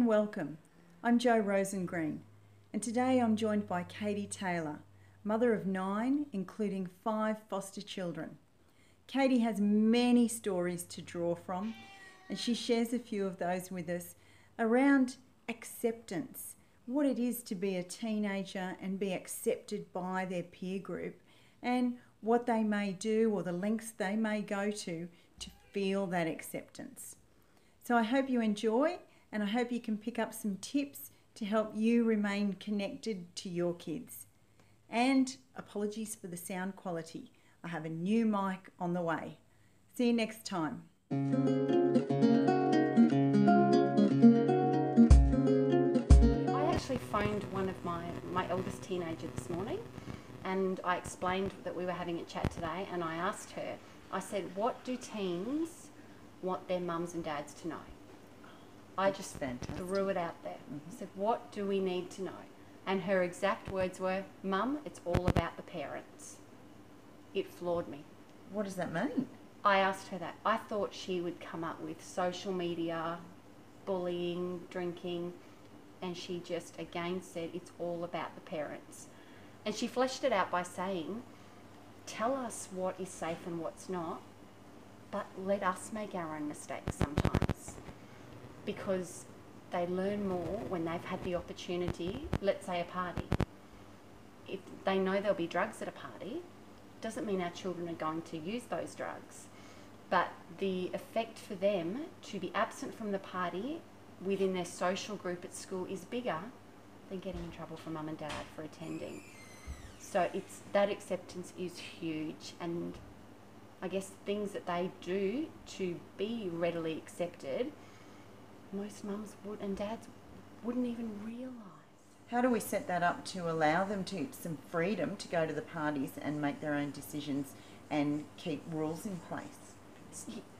and welcome. I'm Jo Rosengreen, and today I'm joined by Katie Taylor, mother of 9, including 5 foster children. Katie has many stories to draw from, and she shares a few of those with us around acceptance, what it is to be a teenager and be accepted by their peer group, and what they may do or the lengths they may go to feel that acceptance. So I hope you enjoy, and I hope you can pick up some tips to help you remain connected to your kids. And apologies for the sound quality. I have a new mic on the way. See you next time. I actually phoned one of my eldest teenager this morning, and I explained that we were having a chat today, and I asked her, I said, what do teens want their mums and dads to know? I just threw it out there. I said, what do we need to know? And her exact words were, Mum, it's all about the parents. It floored me. What does that mean? I asked her that. I thought she would come up with social media, bullying, drinking, and she just again said it's all about the parents. And she fleshed it out by saying, tell us what is safe and what's not, but let us make our own mistakes sometimes. Because they learn more when they've had the opportunity, let's say a party. If they know there'll be drugs at a party, doesn't mean our children are going to use those drugs. But the effect for them to be absent from the party within their social group at school is bigger than getting in trouble from mum and dad for attending. So that acceptance is huge, and I guess things that they do to be readily accepted, most mums and dads wouldn't even realise. How do we set that up to allow them some freedom to go to the parties and make their own decisions and keep rules in place?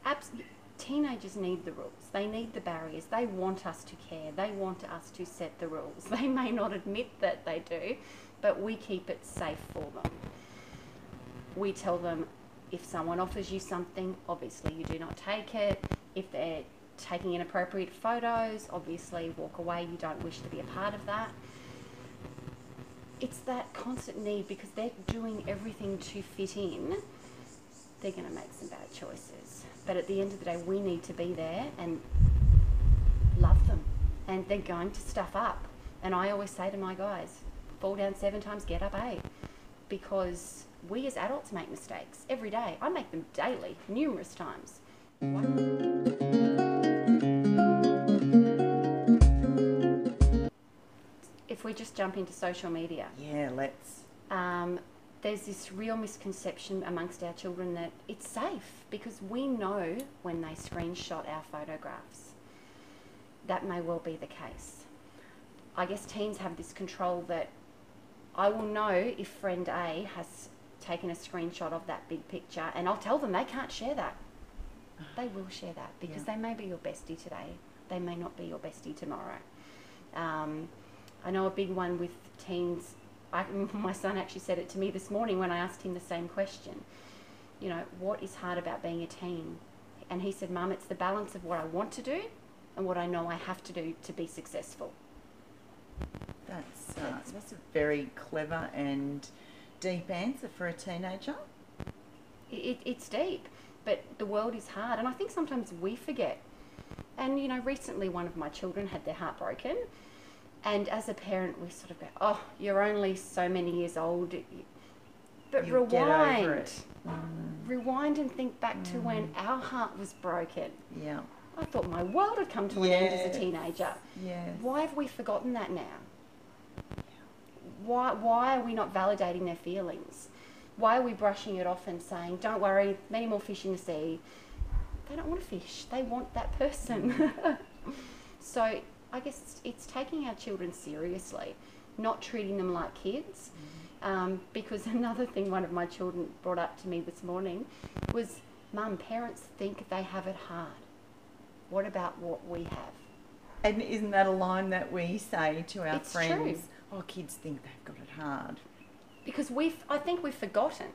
Absolutely. Teenagers need the rules. They need the barriers. They want us to care. They want us to set the rules. They may not admit that they do, but we keep it safe for them. We tell them if someone offers you something, obviously you do not take it. If they're taking inappropriate photos, obviously walk away. You don't wish to be a part of that. It's that constant need, because they're doing everything to fit in. They're going to make some bad choices. But at the end of the day, we need to be there and love them. And they're going to stuff up. And I always say to my guys, fall down 7 times, get up 8. Because we as adults make mistakes every day. I make them daily, numerous times. If we just jump into social media. Yeah, let's. There's this real misconception amongst our children that it's safe because we know when they screenshot our photographs. That may well be the case. I guess teens have this control that I will know if friend A has taken a screenshot of that big picture, and I'll tell them they can't share that. They will share that because they may be your bestie today. They may not be your bestie tomorrow. I know a big one with teens. My son actually said it to me this morning when I asked him the same question. You know, what is hard about being a teen? And he said, Mum, it's the balance of what I want to do and what I know I have to do to be successful. That's a very clever and deep answer for a teenager. It's deep, but the world is hard, and I think sometimes we forget. And, you know, recently one of my children had their heart broken. And as a parent, we sort of go, oh, you're only so many years old. But rewind. Get over it. Rewind and think back to when our heart was broken. Yeah. I thought my world had come to an end as a teenager. Yes. Why have we forgotten that now? Why are we not validating their feelings? Why are we brushing it off and saying, don't worry, many more fish in the sea? They don't want to fish. They want that person. So I guess it's taking our children seriously, not treating them like kids. Because another thing one of my children brought up to me this morning was, Mum, parents think they have it hard. What about what we have? And isn't that a line that we say to our It's friends? true. Oh, kids think they've got it hard. Because I think we've forgotten.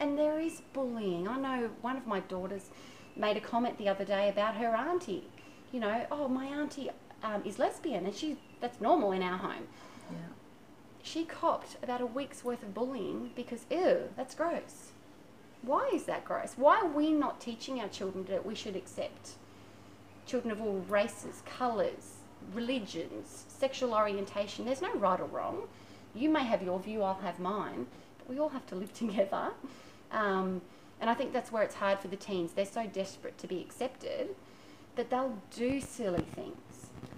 And there is bullying. I know one of my daughters made a comment the other day about her auntie. You know, oh, my auntie is lesbian, and that's normal in our home. Yeah. She copped about a week's worth of bullying because, ew, that's gross. Why is that gross? Why are we not teaching our children that we should accept children of all races, colours, religions, sexual orientation? There's no right or wrong. You may have your view, I'll have mine, but we all have to live together. And I think that's where it's hard for the teens. They're so desperate to be accepted that they'll do silly things.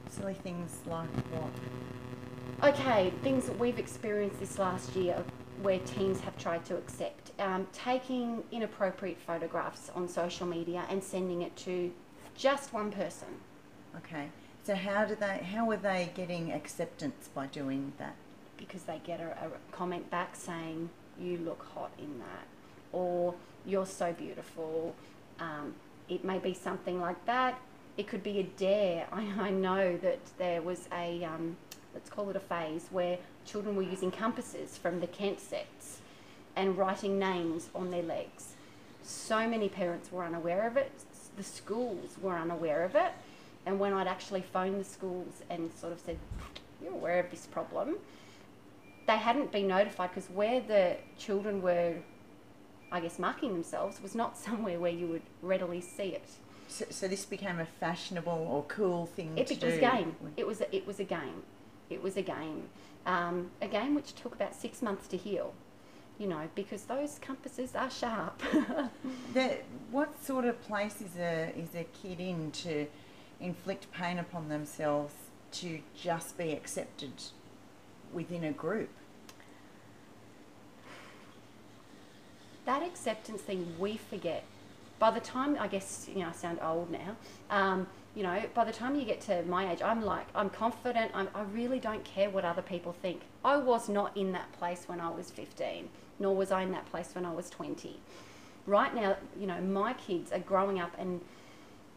Silly things like what? Okay, things that we've experienced this last year where teens have tried to accept. Taking inappropriate photographs on social media and sending it to just one person. Okay. So how were they getting acceptance by doing that? Because they get a comment back saying, you look hot in that, or you're so beautiful. It may be something like that. It could be a dare. I know that there was a, let's call it a phase, where children were using compasses from the Kent sets and writing names on their legs. So many parents were unaware of it. The schools were unaware of it. And when I'd actually phoned the schools and sort of said, you're aware of this problem, they hadn't been notified, because where the children were, I guess, marking themselves was not somewhere where you would readily see it. So this became a fashionable or cool thing to do? It was a game. It was a game. It was a game. A game which took about 6 months to heal, because those compasses are sharp. What sort of place is a kid in to inflict pain upon themselves to just be accepted within a group? That acceptance thing, we forget. By the time, I guess, I sound old now, by the time you get to my age, I'm confident, I really don't care what other people think. I was not in that place when I was 15, nor was I in that place when I was 20. Right now, my kids are growing up and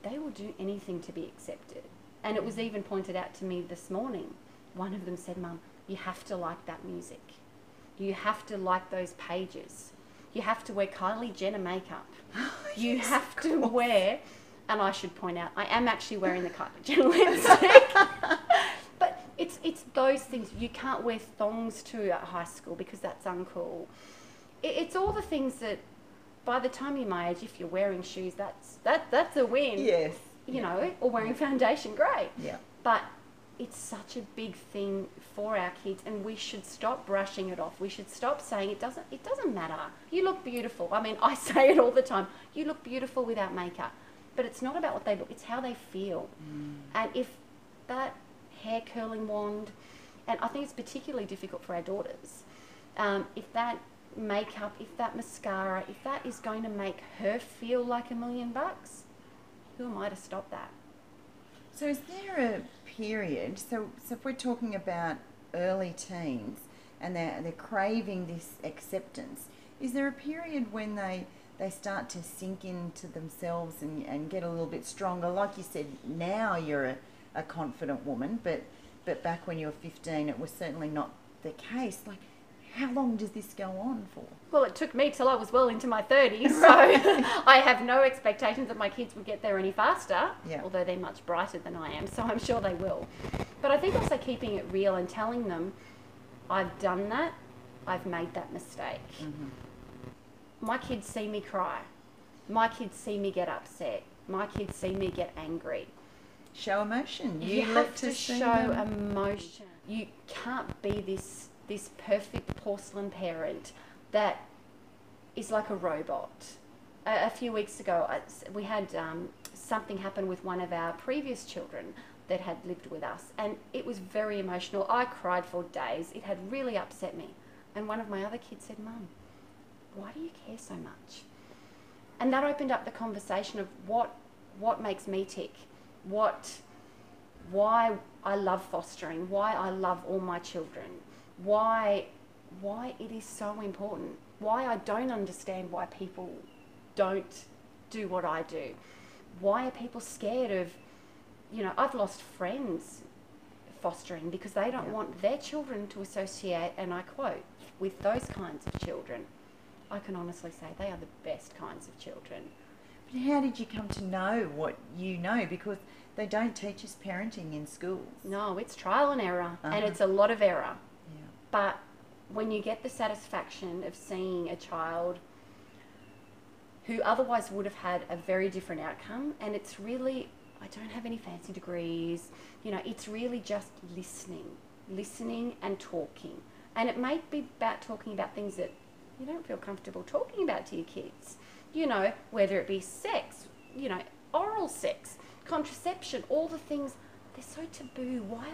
they will do anything to be accepted. And it was even pointed out to me this morning. One of them said, Mum, you have to like that music. You have to like those pages. You have to wear Kylie Jenner makeup. You have to wear, and I should point out, I am actually wearing the Kylie Jenner lipstick. But it's those things. You can't wear thongs to high school because that's uncool. It's all the things that, by the time you're my age, if you're wearing shoes, that's a win. Yes. Or wearing foundation, great. Yeah. But it's such a big thing for our kids, and we should stop brushing it off. We should stop saying it doesn't matter. You look beautiful. I mean, I say it all the time. You look beautiful without makeup. But it's not about what they look, it's how they feel. And if that hair curling wand, and I think it's particularly difficult for our daughters, if that makeup, if that mascara, if that is going to make her feel like $1 million, who am I to stop that? So is there a period, so if we're talking about early teens and they're craving this acceptance, is there a period when they start to sink into themselves and get a little bit stronger? Like you said, now you're a confident woman, but back when you were 15 it was certainly not the case. Like, how long does this go on for? Well, it took me till I was well into my 30s, so I have no expectations that my kids would get there any faster, although they're much brighter than I am, so I'm sure they will. But I think also keeping it real and telling them, I've done that, I've made that mistake. My kids see me cry. My kids see me get upset. My kids see me get angry. Show emotion. You have to show emotion. You can't be this perfect porcelain parent that is like a robot. A few weeks ago, we had something happen with one of our previous children that had lived with us, and it was very emotional. I cried for days. It had really upset me. And one of my other kids said, Mum, why do you care so much? And that opened up the conversation of what makes me tick, why I love fostering, why I love all my children, why it is so important, why I don't understand why people don't do what I do. Why are people scared of, I've lost friends fostering because they don't want their children to associate, and I quote, with those kinds of children. I can honestly say they are the best kinds of children. But how did you come to know what you know? Because they don't teach us parenting in schools. No, it's trial and error, and Uh-huh. it's a lot of error. Yeah. But when you get the satisfaction of seeing a child who otherwise would have had a very different outcome, and it's really, I don't have any fancy degrees, you know, it's really just listening and talking. And it may be about talking about things that you don't feel comfortable talking about to your kids, you know, whether it be sex, you know, oral sex, contraception, all the things, they're so taboo. Why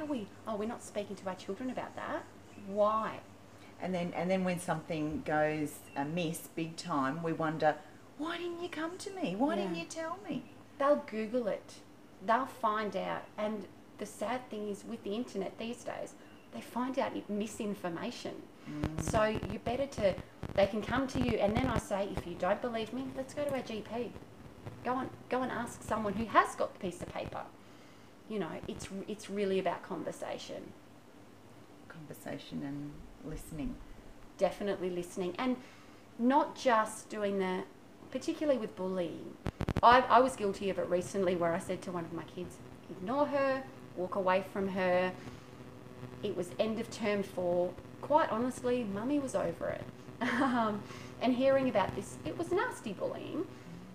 are we're not speaking to our children about that? Why? And then when something goes amiss big time, we wonder, why didn't you come to me? Why didn't Yeah. you tell me? They'll Google it. They'll find out. And the sad thing is with the internet these days, they find out misinformation. So you better they can come to you, and then I say, if you don't believe me, let's go to our GP. Go and ask someone who has got the piece of paper. You know, it's really about conversation. Conversation and listening. Definitely listening, and not just doing particularly with bullying. I was guilty of it recently, where I said to one of my kids, ignore her, walk away from her. It was end of term 4. Quite honestly, Mummy was over it. And hearing about this, it was nasty bullying.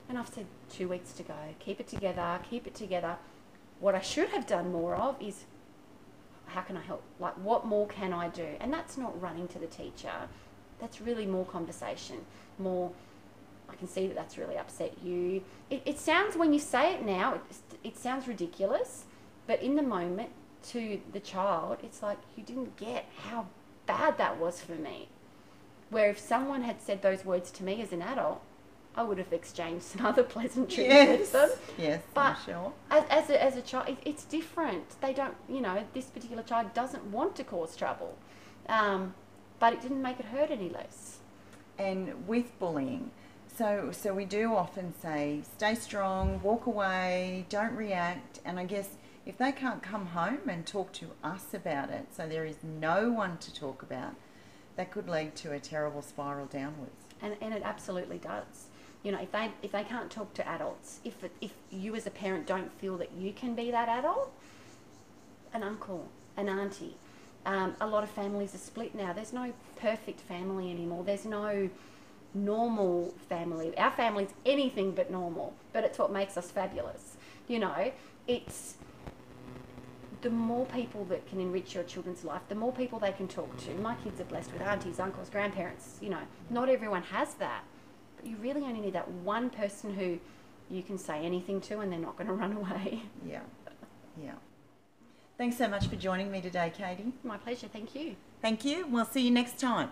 And I've said 2 weeks to go. Keep it together. What I should have done more of is, how can I help? Like, what more can I do? And that's not running to the teacher. That's really more conversation. More, I can see that that's really upset you. It sounds, when you say it now, it sounds ridiculous. But in the moment, to the child, it's like, you didn't get how bad that was for me. Where if someone had said those words to me as an adult, I would have exchanged some other pleasantries with them. Yes, But I'm sure. as a child, it's different. They don't, you know, this particular child doesn't want to cause trouble. But it didn't make it hurt any less. And with bullying, so we do often say, stay strong, walk away, don't react. And I guess if they can't come home and talk to us about it, so there is no one to talk about, that could lead to a terrible spiral downwards. And it absolutely does. You know, if they can't talk to adults, if you as a parent don't feel that you can be that adult, an uncle, an auntie. A lot of families are split now. There's no perfect family anymore. There's no normal family. Our family's anything but normal, but it's what makes us fabulous. You know, it's the more people that can enrich your children's life, the more people they can talk to. My kids are blessed with aunties, uncles, grandparents. You know, not everyone has that. But you really only need that one person who you can say anything to and they're not going to run away. Yeah. Thanks so much for joining me today, Katie. My pleasure, thank you. Thank you. We'll see you next time.